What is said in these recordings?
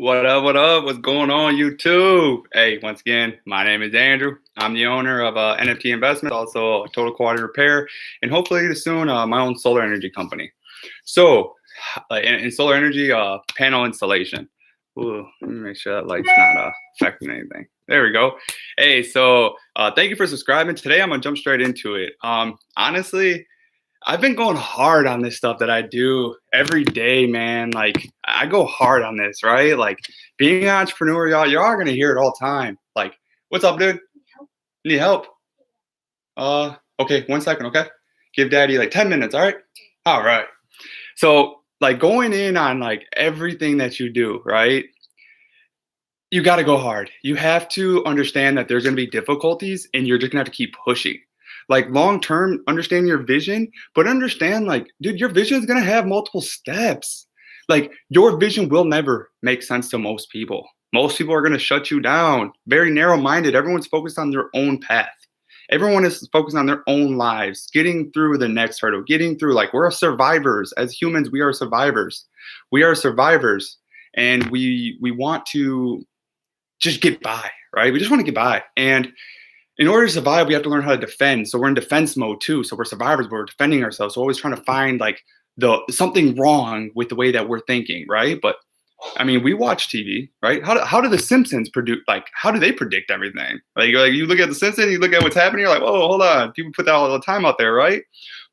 What up? What up? What's going on, YouTube? Hey, once again, my name is Andrew. I'm the owner of NFT Investment, also Total Quality Repair, and hopefully soon my own solar energy company. So, in solar energy panel installation. Ooh, let me make sure that light's not affecting anything. There we go. Hey, so thank you for subscribing. Today I'm gonna jump straight into it. Honestly, I've been going hard on this stuff that I do every day, man. Like I go hard on this, right? Like being an entrepreneur, y'all are gonna hear it all the time. Like, what's up, dude? Need help? Okay, 1 second, okay? Give daddy like 10 minutes, all right? All right. So like going in on like everything that you do, right? You got to go hard. You have to understand that there's going to be difficulties and you're just going to have to keep pushing. Like long term, understand your vision, but understand like, dude, your vision is going to have multiple steps. Like your vision will never make sense to most people. Most people are going to shut you down. Very narrow minded. Everyone's focused on their own path. Everyone is focused on their own lives, getting through the next hurdle, getting through like we're survivors. As humans, we are survivors. We are survivors. And we want to just get by, right? We just want to get by. And in order to survive, we have to learn how to defend. So we're in defense mode too. So we're survivors, but we're defending ourselves. So always trying to find like the something wrong with the way that we're thinking, right? But I mean, we watch TV, right? How do the Simpsons predict? Like, how do they predict everything? Like you look at the Simpsons, you look at what's happening, you're like, oh, hold on, people put that all the time out there, right?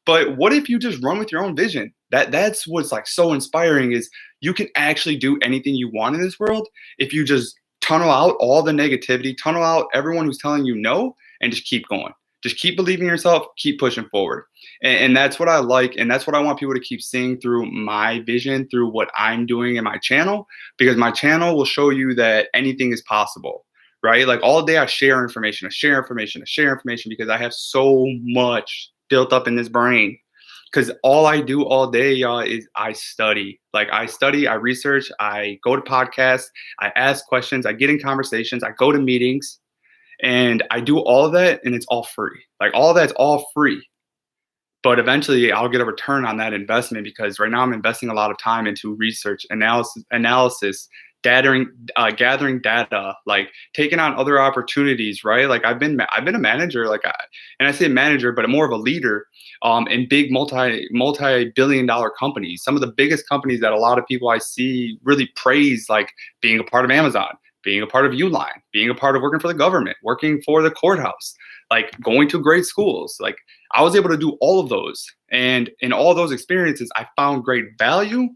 But what if you just run with your own vision? That's what's like so inspiring is you can actually do anything you want in this world if you just tunnel out all the negativity, tunnel out everyone who's telling you no, and just keep going. Just keep believing in yourself, keep pushing forward. And that's what I like. And that's what I want people to keep seeing through my vision, through what I'm doing in my channel, because my channel will show you that anything is possible, right? Like all day I share information, because I have so much built up in this brain. Because all I do all day, y'all, is I study. Like I study, I research, I go to podcasts, I ask questions, I get in conversations, I go to meetings, and I do all of that, and it's all free. Like all of that's all free. But eventually I'll get a return on that investment because right now I'm investing a lot of time into research, analysis, gathering data, like taking on other opportunities, right? Like I've been a manager, and I say manager, but more of a leader in big multi-billion dollar companies. Some of the biggest companies that a lot of people I see really praise, like being a part of Amazon, being a part of Uline, being a part of working for the government, working for the courthouse, like going to great schools. Like I was able to do all of those. And in all those experiences, I found great value.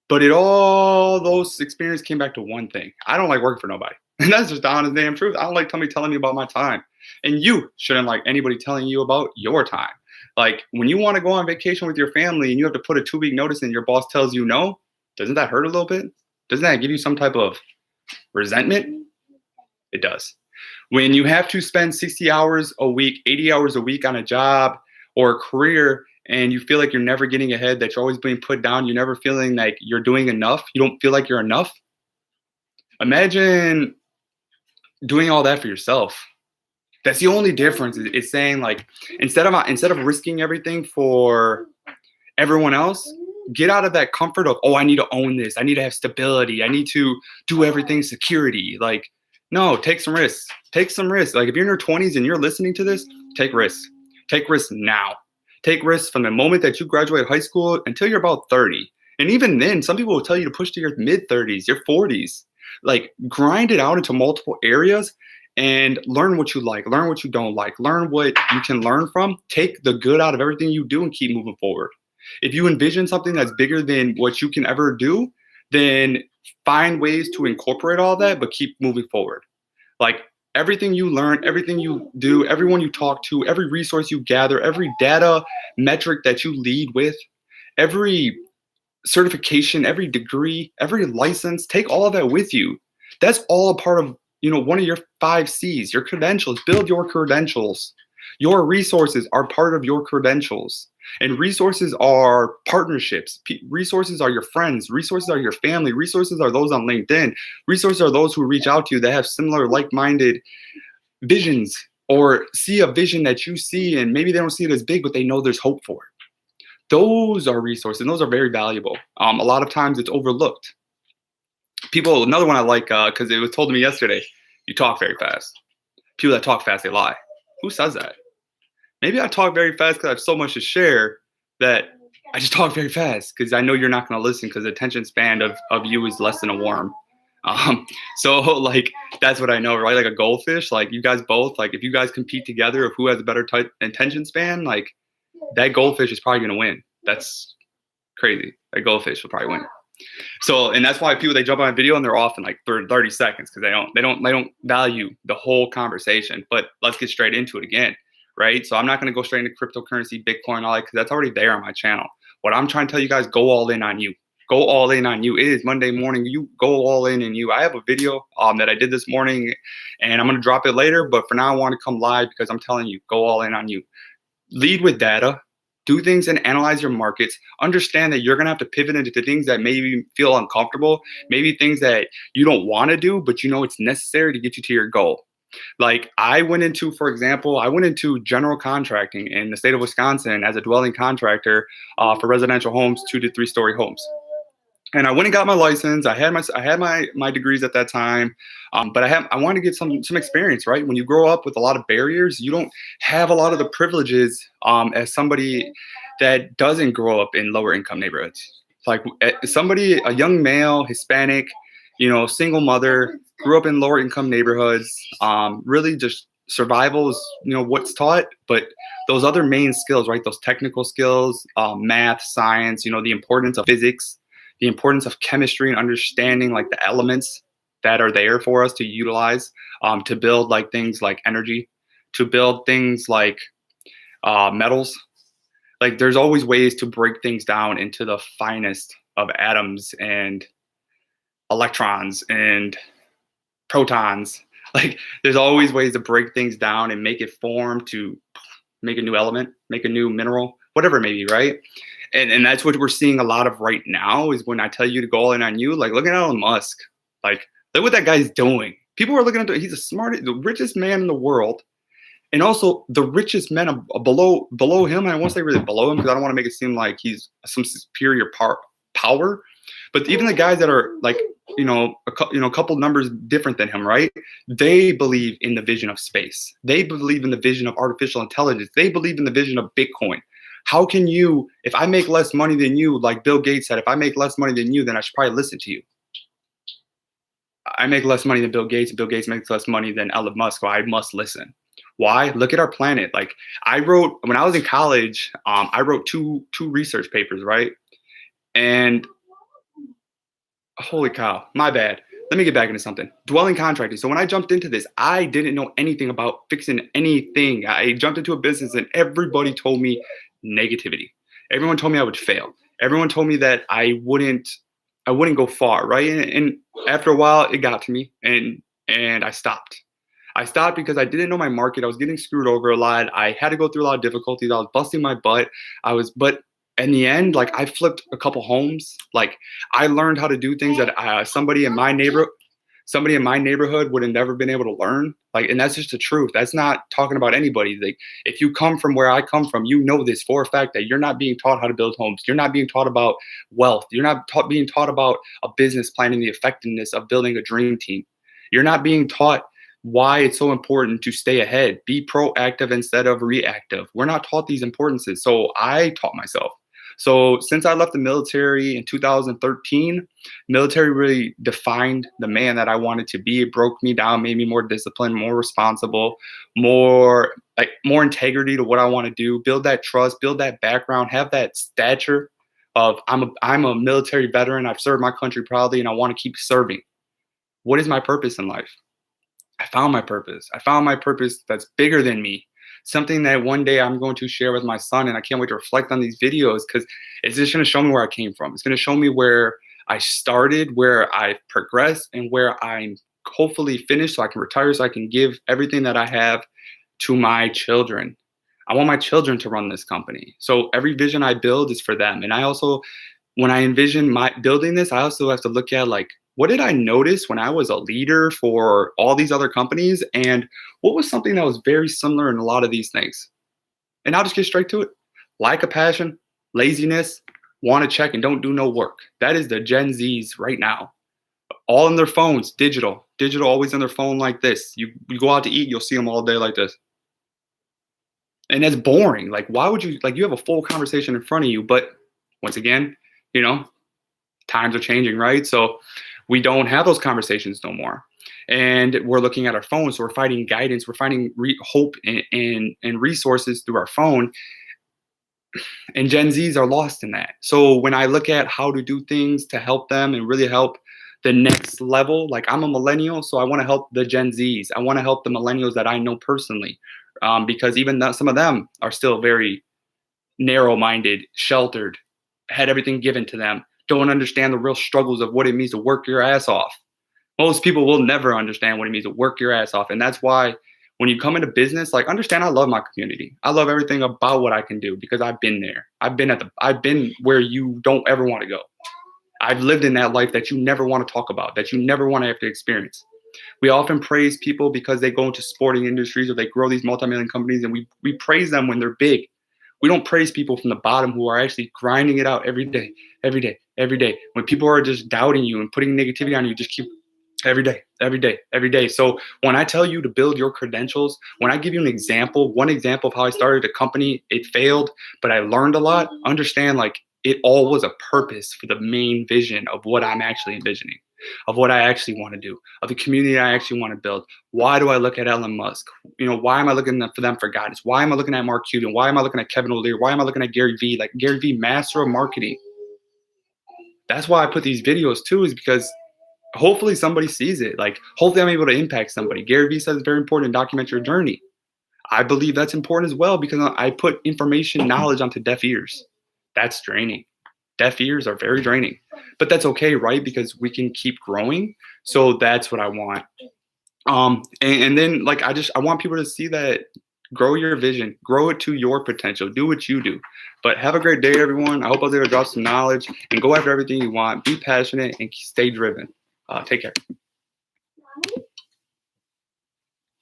But all those experiences came back to one thing. I don't like working for nobody. And that's just the honest damn truth. I don't like somebody telling me about my time. And you shouldn't like anybody telling you about your time. Like when you want to go on vacation with your family and you have to put a 2-week notice and your boss tells you no, doesn't that hurt a little bit? Doesn't that give you some type of resentment? It does. When you have to spend 60 hours a week, 80 hours a week on a job or a career, and you feel like you're never getting ahead, that you're always being put down, you're never feeling like you're doing enough, you don't feel like you're enough. Imagine doing all that for yourself. That's the only difference. It's saying like instead of risking everything for everyone else, get out of that comfort of, oh, I need to own this, I need to have stability, I need to do everything security. Like, no, take some risks. Take some risks. Like if you're in your 20s and you're listening to this, take risks. Take risks now. Take risks from the moment that you graduate high school until you're about 30. And even then, some people will tell you to push to your mid 30s, your 40s. Like grind it out into multiple areas and learn what you like, learn what you don't like, learn what you can learn from, take the good out of everything you do and keep moving forward. If you envision something that's bigger than what you can ever do, then find ways to incorporate all that, but keep moving forward. Like everything you learn, everything you do, everyone you talk to, every resource you gather, every data metric that you lead with, every certification, every degree, every license, take all of that with you. That's all a part of, one of your 5 C's, your credentials. Build your credentials. Your resources are part of your credentials. And resources are partnerships. Resources are your friends. Resources are your family. Resources are those on LinkedIn. Resources are those who reach out to you that have similar like-minded visions or see a vision that you see, and maybe they don't see it as big, but they know there's hope for it. Those are resources, and those are very valuable. A lot of times it's overlooked. People, another one I like, because it was told to me yesterday, you talk very fast. People that talk fast, they lie. Who says that? Maybe I talk very fast because I have so much to share that I just talk very fast because I know you're not going to listen because the attention span of you is less than a worm. So like that's what I know, right? Like a goldfish, like you guys both, like if you guys compete together of who has a better attention span, like that goldfish is probably going to win. That's crazy. That goldfish will probably win. So, and that's why people, they jump on a video and they're off in like 30 seconds because they don't value the whole conversation. But let's get straight into it again, right? So I'm not going to go straight into cryptocurrency, Bitcoin, all that, because that's already there on my channel. What I'm trying to tell you guys, go all in on you. Go all in on you. It is Monday morning. You go all in on you. I have a video that I did this morning, and I'm going to drop it later. But for now, I want to come live because I'm telling you, go all in on you. Lead with data. Do things and analyze your markets. Understand that you're going to have to pivot into things that maybe feel uncomfortable, maybe things that you don't want to do, but you know it's necessary to get you to your goal. Like I went into, for example, general contracting in the state of Wisconsin as a dwelling contractor for residential homes, 2 to 3 story homes. And I went and got my license. I had my degrees at that time, but I wanted to get some experience. Right, when you grow up with a lot of barriers, you don't have a lot of the privileges as somebody that doesn't grow up in lower income neighborhoods. Like a young male, Hispanic, single mother, grew up in lower income neighborhoods. Really, just survival is what's taught, but those other main skills, right? Those technical skills, math, science, the importance of physics, the importance of chemistry and understanding like the elements that are there for us to utilize to build like things like energy, to build things like metals. Like there's always ways to break things down into the finest of atoms and electrons and protons. Like there's always ways to break things down and make it form to make a new element, make a new mineral, whatever it may be, right? And that's what we're seeing a lot of right now is when I tell you to go all in on you, like look at Elon Musk. Like, look what that guy's doing. People are looking at he's the richest man in the world. And also the richest men below him. And I won't say really below him because I don't want to make it seem like he's some superior power. But even the guys that are like, a couple numbers different than him, right? They believe in the vision of space. They believe in the vision of artificial intelligence. They believe in the vision of Bitcoin. How can you, if I make less money than you, like Bill Gates said, if I make less money than you, then I should probably listen to you. I make less money than Bill Gates, and Bill Gates makes less money than Elon Musk, so I must listen. Why? Look at our planet. Like when I was in college, I wrote two research papers, right? And holy cow, my bad. Let me get back into something. Dwelling contracting. So when I jumped into this, I didn't know anything about fixing anything. I jumped into a business and everybody told me negativity. Everyone told me I would fail. Everyone told me that I wouldn't go far, right? And after a while, it got to me, and I stopped. I stopped because I didn't know my market. I was getting screwed over a lot. I had to go through a lot of difficulties. I was busting my butt. But in the end, like I flipped a couple homes. Like I learned how to do things that somebody in my neighborhood would have never been able to learn. Like, and that's just the truth. That's not talking about anybody. Like, if you come from where I come from, you know this for a fact that you're not being taught how to build homes. You're not being taught about wealth. You're not being taught about a business plan and the effectiveness of building a dream team. You're not being taught why it's so important to stay ahead, be proactive instead of reactive. We're not taught these importances. So I taught myself. So since I left the military in 2013, military really defined the man that I wanted to be. It broke me down, made me more disciplined, more responsible, more integrity to what I want to do, build that trust, build that background, have that stature of I'm a military veteran. I've served my country proudly and I want to keep serving. What is my purpose in life? I found my purpose. I found my purpose that's bigger than me. Something that one day I'm going to share with my son, and I can't wait to reflect on these videos because it's just going to show me where I came from. It's going to show me where I started, where I've progressed, and where I'm hopefully finished so I can retire, so I can give everything that I have to my children. I want my children to run this company. So every vision I build is for them. And I also, when I envision my building this, I also have to look at like, what did I notice when I was a leader for all these other companies? And what was something that was very similar in a lot of these things? And I'll just get straight to it. Lack of passion, laziness, want to check and don't do no work. That is the Gen Zs right now. all in their phones, digital, always on their phone like this. You go out to eat, you'll see them all day like this. And that's boring. Like, why would you, like, you have a full conversation in front of you, but once again, you know, times are changing, right? So we don't have those conversations no more. And we're looking at our phones. So we're finding guidance, we're finding hope and resources through our phone. And Gen Zs are lost in that. So when I look at how to do things to help them and really help the next level, like I'm a millennial, so I want to help the Gen Zs. I want to help the millennials that I know personally, because even though some of them are still very narrow-minded, sheltered, had everything given to them, don't understand the real struggles of what it means to work your ass off. Most people will never understand what it means to work your ass off. And that's why when you come into business, like, understand I love my community. I love everything about what I can do because I've been there. I've been where you don't ever want to go. I've lived in that life that you never want to talk about, that you never want to have to experience. We often praise people because they go into sporting industries or they grow these multi-million companies, and we praise them when they're big. We don't praise people from the bottom who are actually grinding it out every day, every day, every day. When people are just doubting you and putting negativity on you, just keep every day, every day, every day. So when I tell you to build your credentials, when I give you one example of how I started a company, it failed, but I learned a lot, understand, like, it all was a purpose for the main vision of what I'm actually envisioning, of what I actually want to do, of the community I actually want to build. Why do I look at Elon Musk? Why am I looking for them for guidance? Why am I looking at Mark Cuban? Why am I looking at Kevin O'Leary? Why am I looking at Gary Vee? Like, Gary Vee, master of marketing. That's why I put these videos too, is because hopefully somebody sees it. Like, hopefully I'm able to impact somebody. Gary Vee says it's very important to document your journey. I believe that's important as well because I put information, knowledge onto deaf ears. That's draining. Deaf ears are very draining, but that's okay, right? Because we can keep growing. So that's what I want. And then, like, I want people to see that, grow your vision, grow it to your potential, do what you do. But have a great day, everyone. I hope I was able to drop some knowledge and go after everything you want. Be passionate and stay driven. Take care.